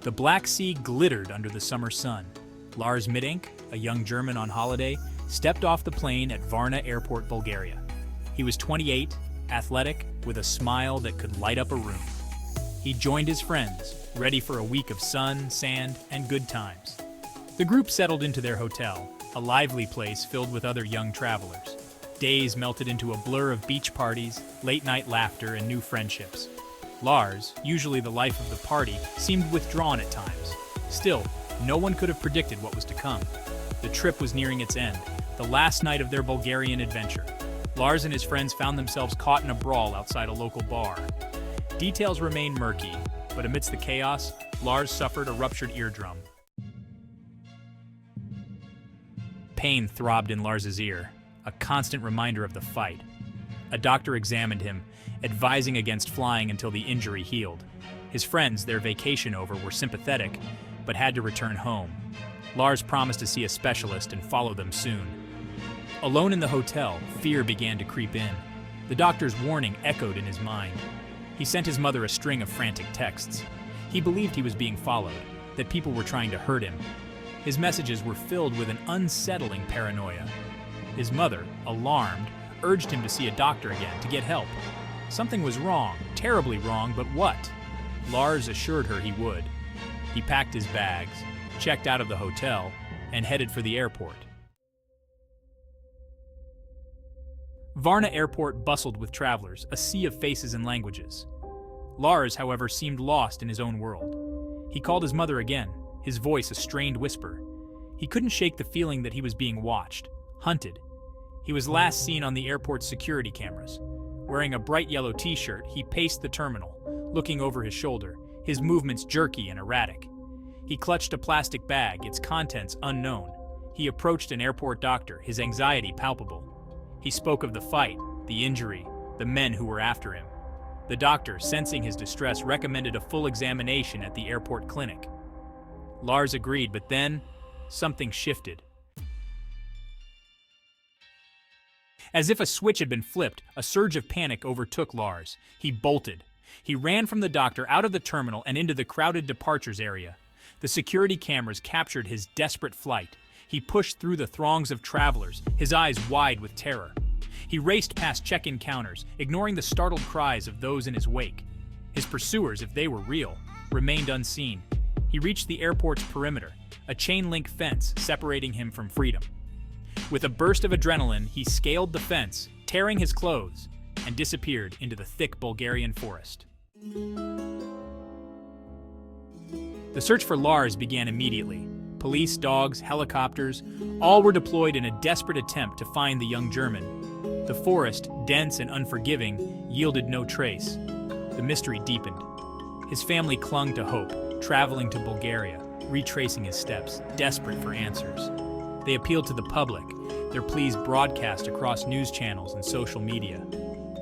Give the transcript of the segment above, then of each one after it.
The Black Sea glittered under the summer sun. Lars Mittank, a young German on holiday, stepped off the plane at Varna Airport, Bulgaria. He was 28, athletic, with a smile that could light up a room. He joined his friends, ready for a week of sun, sand, and good times. The group settled into their hotel, a lively place filled with other young travelers. Days melted into a blur of beach parties, late-night laughter, and new friendships. Lars, usually the life of the party, seemed withdrawn at times. Still, no one could have predicted what was to come. The trip was nearing its end, the last night of their Bulgarian adventure. Lars and his friends found themselves caught in a brawl outside a local bar. Details remain murky, but amidst the chaos, Lars suffered a ruptured eardrum. Pain throbbed in Lars's ear, a constant reminder of the fight. A doctor examined him, advising against flying until the injury healed. His friends, their vacation over, were sympathetic, but had to return home. Lars promised to see a specialist and follow them soon. Alone in the hotel, fear began to creep in. The doctor's warning echoed in his mind. He sent his mother a string of frantic texts. He believed he was being followed, that people were trying to hurt him. His messages were filled with an unsettling paranoia. His mother, alarmed, urged him to see a doctor again to get help. Something was wrong, terribly wrong, but what? Lars assured her he would. He packed his bags, checked out of the hotel, and headed for the airport. Varna Airport bustled with travelers, a sea of faces and languages. Lars, however, seemed lost in his own world. He called his mother again, his voice a strained whisper. He couldn't shake the feeling that he was being watched, hunted. He was last seen on the airport's security cameras. Wearing a bright yellow t-shirt, he paced the terminal, looking over his shoulder, his movements jerky and erratic. He clutched a plastic bag, its contents unknown. He approached an airport doctor, his anxiety palpable. He spoke of the fight, the injury, the men who were after him. The doctor, sensing his distress, recommended a full examination at the airport clinic. Lars agreed, but then something shifted. As if a switch had been flipped, a surge of panic overtook Lars. He bolted. He ran from the doctor out of the terminal and into the crowded departures area. The security cameras captured his desperate flight. He pushed through the throngs of travelers, his eyes wide with terror. He raced past check-in counters, ignoring the startled cries of those in his wake. His pursuers, if they were real, remained unseen. He reached the airport's perimeter, a chain-link fence separating him from freedom. With a burst of adrenaline, he scaled the fence, tearing his clothes, and disappeared into the thick Bulgarian forest. The search for Lars began immediately. Police, dogs, helicopters, all were deployed in a desperate attempt to find the young German. The forest, dense and unforgiving, yielded no trace. The mystery deepened. His family clung to hope, traveling to Bulgaria, retracing his steps, desperate for answers. They appealed to the public, their pleas broadcast across news channels and social media.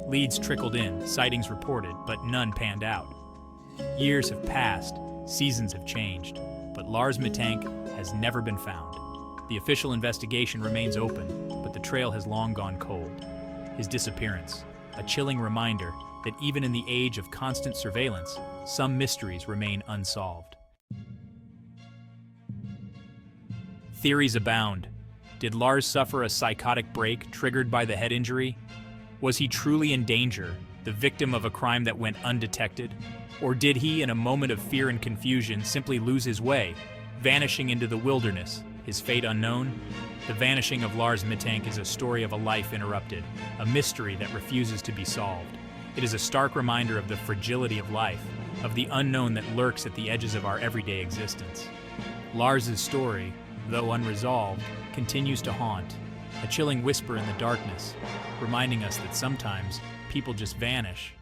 Leads trickled in, sightings reported, but none panned out. Years have passed, seasons have changed, but Lars Mittank has never been found. The official investigation remains open, but the trail has long gone cold. His disappearance, a chilling reminder that even in the age of constant surveillance, some mysteries remain unsolved. Theories abound. Did Lars suffer a psychotic break triggered by the head injury? Was he truly in danger, the victim of a crime that went undetected? Or did he, in a moment of fear and confusion, simply lose his way, vanishing into the wilderness, his fate unknown? The vanishing of Lars Mittank is a story of a life interrupted, a mystery that refuses to be solved. It is a stark reminder of the fragility of life, of the unknown that lurks at the edges of our everyday existence. Lars's story, though unresolved, continues to haunt, a chilling whisper in the darkness, reminding us that sometimes people just vanish,